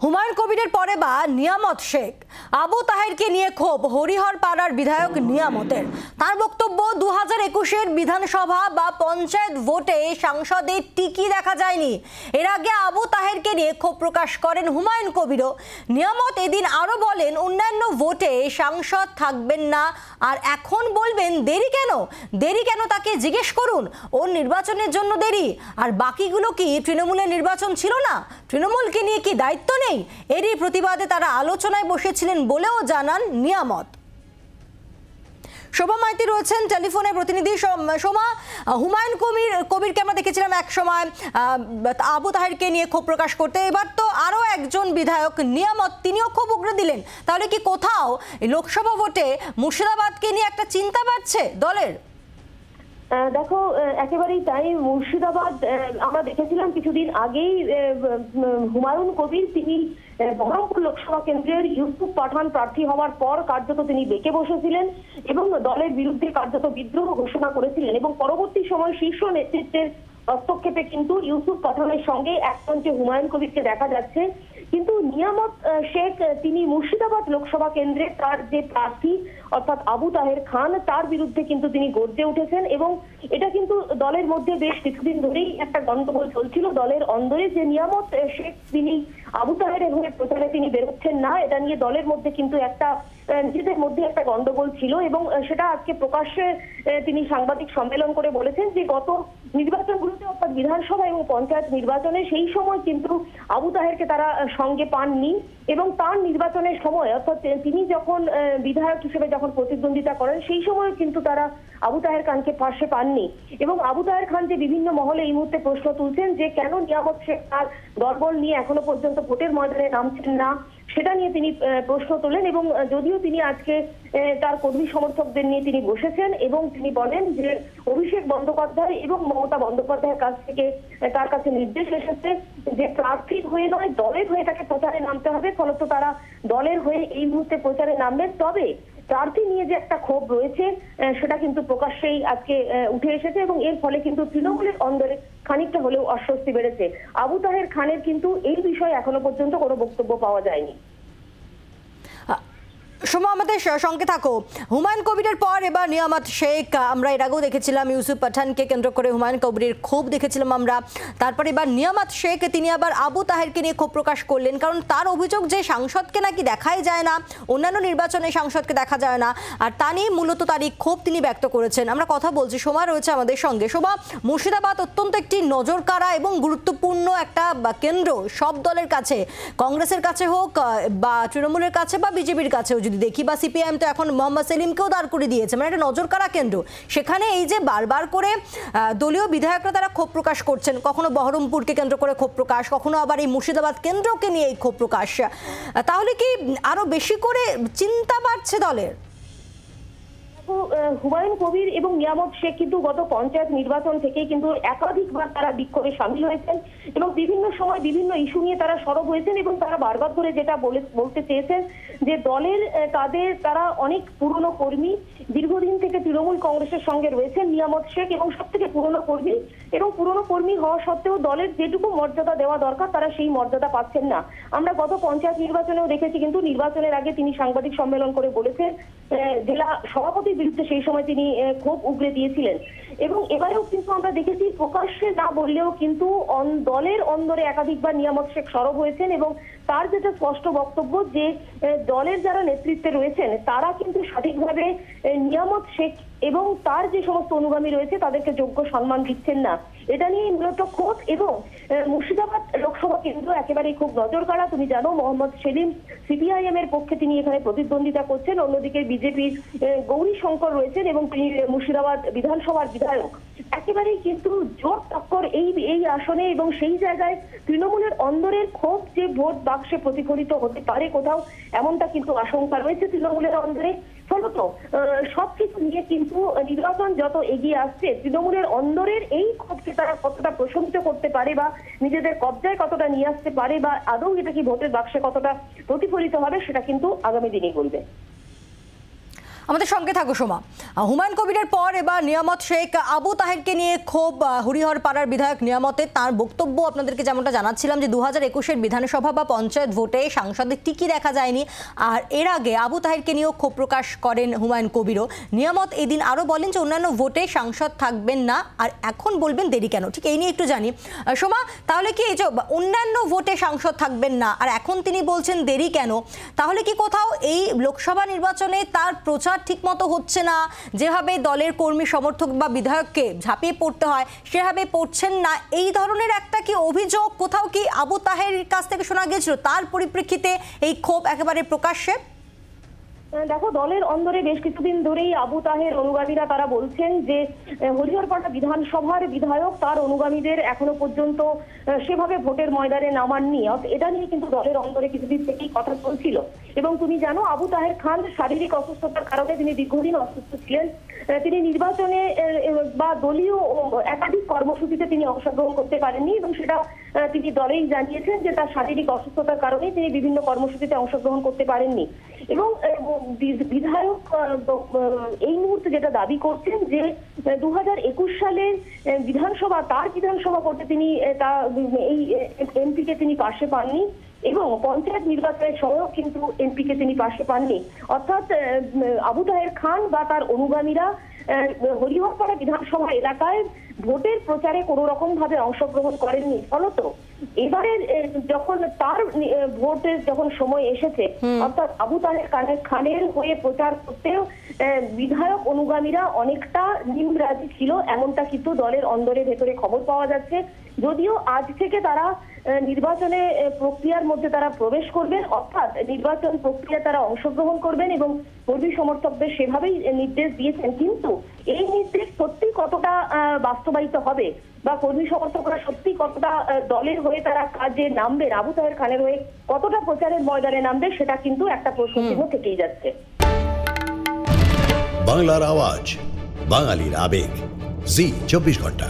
হুমায়ুন কবিরের পরে বা নিয়ামত শেখ, আবু তাহেরকে নিয়ে ক্ষোভ হরিহরপাড়ার বিধায়ক নিয়ামতের। তার বক্তব্য 2021-এর বিধানসভা বা পঞ্চায়েত ভোটে সাংসদের টিকি দেখা যায়নি। এর আগে আবু তাহেরকে নিয়ে ক্ষোভ প্রকাশ করেন হুমায়ুন কবিরও। নিয়ামত এদিন আরো বলেন, অন্যান্য ভোটে সাংসদ থাকবেন না, আর এখন বলবেন দেরি কেন তাকে জিজ্ঞেস করুন। ওর নির্বাচনের জন্য দেরি, আর বাকিগুলো কি তৃণমূলের নির্বাচন ছিল না? তৃণমূলকে নিয়ে কি দায়িত্ব নেই? এরই প্রতিবাদে তারা আলোচনায় বসেছিলেন বলেও জানান নিয়ামত। শোভা মাইতি রয়েছেন টেলিফোনে প্রতিনিধি। শোভা, হুমায়ুন কবিরকে আমরা দেখেছিলাম এক সময় আবু তাহেরকে নিয়ে ক্ষোভ প্রকাশ করতে, এবার তো আরো একজন বিধায়ক নিয়ামত, তিনিও ক্ষোভ উগরে দিলেন। তাহলে কি কোথাও লোকসভা ভোটে মুর্শিদাবাদকে নিয়ে একটা চিন্তা বাড়ছে দলের? দেখো, একেবারেই তাই। মুর্শিদাবাদ আমরা দেখেছিলাম কিছুদিন আগেই হুমায়ুন কবির তিনি বহরমপুর লোকসভা কেন্দ্রের ইউসুফ পাঠান প্রার্থী হওয়ার পর কার্যত তিনি বেঁকে বসেছিলেন এবং দলের বিরুদ্ধে কার্যত বিদ্রোহ ঘোষণা করেছিলেন, এবং পরবর্তী সময় শীর্ষ নেতৃত্বের হস্তক্ষেপে কিন্তু ইউসুফ পাঠানের সঙ্গে এক মঞ্চে হুমায়ুন কবিরকে দেখা যাচ্ছে। কিন্তু নিয়ামত শেখ তিনি মুর্শিদাবাদ লোকসভা কেন্দ্রে তার যে প্রার্থী অর্থাৎ আবু তাহের খান, তার বিরুদ্ধে কিন্তু তিনি গর্জে উঠেছেন, এবং এটা কিন্তু দলের মধ্যে বেশ কিছুদিন ধরেই একটা গন্ডগোল চলছিল দলের অন্দরে, যে নিয়ামত শেখ তিনি আবু তাহেরের হয়ে প্রচারে তিনি বেরোচ্ছেন না, এটা নিয়ে দলের মধ্যে কিন্তু একটা নিজেদের মধ্যে একটা গন্ডগোল ছিল, এবং সেটা আজকে প্রকাশ্যে তিনি সাংবাদিক সম্মেলন করে বলেছেন যে গত নির্বাচনগুলোতে অর্থাৎ বিধানসভা এবং পঞ্চায়েত নির্বাচনে সেই সময় কিন্তু আবু তাহেরকে তারা সঙ্গে পাননি, এবং তার নির্বাচনের সময় অর্থাৎ তিনি যখন বিধায়ক হিসেবে যখন প্রতিদ্বন্দ্বিতা করেন সেই সময় কিন্তু তারা আবু তাহের খানকে পাশে পাননি। এবং আবু তাহের খান যে বিভিন্ন মহলে এই মুহূর্তে প্রশ্ন তুলছেন যে কেন নিয়ামত শেখ তার দলবল নিয়ে এখনো পর্যন্ত ভোটের ময়দানে নামছেন না, সেটা নিয়ে তিনি প্রশ্ন তোলেন। এবং যদিও তিনি আজকে তার কর্মী সমর্থকদের নিয়ে তিনি বসেছেন, এবং তিনি বলেন যে অভিষেক বন্দ্যোপাধ্যায় এবং মমতা বন্দ্যোপাধ্যায়ের কাছ থেকে তার কাছে নির্দেশ এসেছে যে প্রার্থীর হয়ে নয় দলের হয়ে তাকে প্রচারে নামতে হবে, ফলত তারা দলের হয়ে এই মুহূর্তে প্রচারে নামবেন। তবে প্রার্থী নিয়ে যে একটা ক্ষোভ রয়েছে সেটা কিন্তু প্রকাশ্যেই আজকে উঠে এসেছে, এবং এর ফলে কিন্তু তৃণমূলের অন্দরে খানিকটা হলেও অস্বস্তি বেড়েছে। আবু তাহের খানের কিন্তু এই বিষয়ে এখনো পর্যন্ত কোনো বক্তব্য পাওয়া যায়নি। সোমা, আমাদের সঙ্গে থাকো। হুমায়ুন কবিরের পর এবার নিয়ামত শেখ, আমরা এর আগেও দেখেছিলাম ইউসুফ পাঠানকে কেন্দ্র করে হুমায়ুন কবিরের ক্ষোভ দেখেছিলাম আমরা। তারপর এবার নিয়ামত শেখ তিনি আবার আবু তাহেরকে নিয়ে ক্ষোভ প্রকাশ করলেন, কারণ তার অভিযোগ যে সাংসদকে নাকি দেখাই যায় না, অন্যান্য নির্বাচনে সাংসদকে দেখা যায় না, আর তা নিয়ে মূলত তার এই ক্ষোভ তিনি ব্যক্ত করেছেন। আমরা কথা বলছি, সোমা রয়েছে আমাদের সঙ্গে। সোমা, মুর্শিদাবাদ অত্যন্ত একটি নজর কাড়া এবং গুরুত্বপূর্ণ একটা কেন্দ্র সব দলের কাছে, কংগ্রেসের কাছে হোক বা তৃণমূলের কাছে বা বিজেপির কাছেও যদি দেখি, বা সিপিআইএম তো এখন মোহাম্মদ সেলিমকেও দাঁড় করে দিয়েছে, মানে একটা নজর কাড়া কেন্দ্র। সেখানে এই যে বারবার করে দলীয় বিধায়করা তারা ক্ষোভ প্রকাশ করছেন, কখনো বহরমপুরকে কেন্দ্র করে ক্ষোভ প্রকাশ, কখনো আবার এই মুর্শিদাবাদ কেন্দ্রকে নিয়ে এই ক্ষোভ প্রকাশ, তাহলে কি আরো বেশি করে চিন্তা বাড়ছে দলের? হুমায়ুন কবির এবং নিয়ামত শেখ কিন্তু গত পঞ্চায়েত নির্বাচন থেকেই কিন্তু একাধিকবার তারা বিক্ষোভে সামিল হয়েছেন, এবং বিভিন্ন সময় বিভিন্ন ইস্যু নিয়ে তারা সরব হয়েছেন, এবং তারা বারবার করে যেটা বলতে চেয়েছেন যে দলের তারা অনেক পুরনো কর্মী, দীর্ঘদিন থেকে তৃণমূল কংগ্রেসের সঙ্গে রয়েছেন নিয়ামত শেখ, এবং সব থেকে পুরনো কর্মী, এবং পুরনো কর্মী হওয়া সত্ত্বেও দলের যেটুকু মর্যাদা দেওয়া দরকার তারা সেই মর্যাদা পাচ্ছেন না। আমরা গত পঞ্চায়েত নির্বাচনেও দেখেছি, কিন্তু নির্বাচনের আগে তিনি সাংবাদিক সম্মেলন করে বলেছেন জেলা সভাপতির বিরুদ্ধে সেই সময় তিনি ক্ষোভ উগরে দিয়েছিলেন, এবং এবারেও কিন্তু আমরা দেখেছি প্রকাশ্যে না বললেও কিন্তু দলের অন্দরে একাধিকবার নিয়ামত শেখ সরব হয়েছেন, এবং তার যেটা স্পষ্ট বক্তব্য যে দলের যারা নেতৃত্বে রয়েছেন তারা কিন্তু সঠিকভাবে নিয়ামত শেখ এবং তার যে সমস্ত অনুগামী রয়েছে তাদেরকে যোগ্য সম্মান দিচ্ছেন না। এটা নিয়ে মূলত ক্ষোভ, এবং মুর্শিদাবাদ লোকসভা কেন্দ্র একেবারেই খুব নজর কাড়া। তুমি জানো মোহাম্মদ সেলিম সিপিআইএম এর পক্ষে তিনি এখানে প্রতিদ্বন্দ্বিতা করছেন, অন্যদিকে বিজেপির গৌরী শঙ্কর রয়েছেন এবং তিনি মুর্শিদাবাদ বিধানসভার বিধায়ক। একেবারেই কিন্তু জোর টক্কর এই আসনে, এবং সেই জায়গায় তৃণমূলের অন্দরের ক্ষোভ যে ভোট বাক্সে প্রতিফলিত হতে পারে কোথাও, এমনটা কিন্তু আশঙ্কা রয়েছে তৃণমূলের অন্দরে। ফলত সবকিছু নিয়ে কিন্তু নির্বাচন যত এগিয়ে আসছে তৃণমূলের অন্দরের এই ক্ষোভকে তারা কতটা প্রশমিত করতে পারে বা নিজেদের কবজায় কতটা নিয়ে আসতে পারে, বা আদৌ এটা কি ভোটের বাক্সে কতটা প্রতিফলিত হবে, সেটা কিন্তু আগামী দিনেই বলবে। আমাদের সঙ্গে থাকো সোমা। হুমায়ুন কবিরের পর এবার নিয়ামত শেখ, আবু তাহেরকে নিয়ে ক্ষোভ হরিহর পাড়ার বিধায়ক নিয়ামতের। তার বক্তব্য আপনাদেরকে যেমনটা জানাচ্ছিলাম যে 2021-এর বিধানসভা বা পঞ্চায়েত ভোটে সাংসদের টিকি দেখা যায়নি, আর এর আগে আবু তাহেরকে নিয়েও ক্ষোভ প্রকাশ করেন হুমায়ুন কবিরও। নিয়ামত এদিন আরও বলেন যে অন্যান্য ভোটে সাংসদ থাকবেন না, আর এখন বলবেন দেরি কেন। ঠিক এই নিয়ে একটু জানি সোমা, তাহলে কি এই যে অন্যান্য ভোটে সাংসদ থাকবেন না আর এখন তিনি বলছেন দেরি কেন, তাহলে কি কোথাও এই লোকসভা নির্বাচনে তার প্রচার ঠিকমতো হচ্ছে না, যেভাবে দলের কর্মী সমর্থক বা বিধায়ককে ঝাঁপিয়ে পড়তে হয় সেভাবে পড়ছেন না, এই ধরনের একটা কি অভিযোগ কোথাও কি আবু তাহেরের কাছ থেকে শোনা গিয়েছিল, তার পরিপ্রেক্ষিতে এই ক্ষোভ একেবারে প্রকাশ্যে? দেখো, দলের অন্দরে বেশ কিছুদিন ধরেই আবু তাহের অনুগামীরা তারা বলছেন যে হরিহরপাড়া বিধানসভার বিধায়ক তার অনুগামীদের এখনো পর্যন্ত সেভাবে ভোটের ময়দানে নামাননি। এটা নিয়ে কিন্তু দলের অন্দরে কিছুদিন থেকেই কথা চলছিল। এবং তুমি জানো, আবু তাহের খান শারীরিক অসুস্থতার কারণে তিনি দীর্ঘদিন অসুস্থ ছিলেন। তিনি নির্বাচনে বা দলীয় একাধিক কর্মসূচিতে তিনি অংশগ্রহণ করতে পারেননি, এবং সেটা তিনি দলেই জানিয়েছেন যে তার শারীরিক অসুস্থতার কারণে তিনি বিভিন্ন কর্মসূচিতে অংশগ্রহণ করতে পারেননি। এবং বিধায়ক এই মুহূর্তে যেটা দাবি করছেন যে 2021 সালের তার বিধানসভা করতে তিনি এই এমপিকে তিনি পাশে পাননি, এবং পঞ্চায়েত নির্বাচনের সময়ও কিন্তু এমপিকে তিনি পাশে পাননি। অর্থাৎ আবু তাহের খান বা তার অনুগামীরা হরিহরপাড়া বিধানসভা এলাকায় ভোটের প্রচারে কোনো রকম ভাবে অংশগ্রহণ করেননি। ফলত এবারে যখন তার ভোটের যখন সময় এসেছে, অর্থাৎ আবু তাহের খানের হয়ে প্রচার করতেও বিধায়ক অনুগামীরা অনেকটা নিমরাজি ছিল, এমনটা কিন্তু দলের অন্দরে ভেতরে খবর পাওয়া যাচ্ছে। যদিও আজ থেকে তারা নির্বাচনে প্রক্রিয়ার মধ্যে তারা প্রবেশ করবেন, অর্থাৎ নির্বাচন প্রক্রিয়া তারা অংশগ্রহণ করবেন এবং কর্মী সমর্থকদের সেভাবেই নির্দেশ দিয়েছেন। কিন্তু এই নির্দেশ সত্যি কতটা বাস্তবায়িত হবে বা কর্মী সমর্থকরা সত্যি কতটা দলের হয়ে তারা কাজে নামবেন, আবু তাহের খানের হয়ে কতটা প্রচারের ময়দানে নামবে, সেটা কিন্তু একটা প্রশ্নচিহ্ন থেকেই যাচ্ছে। বাংলার আওয়াজ, বাঙালির আবেগ, জি 24 ঘন্টা।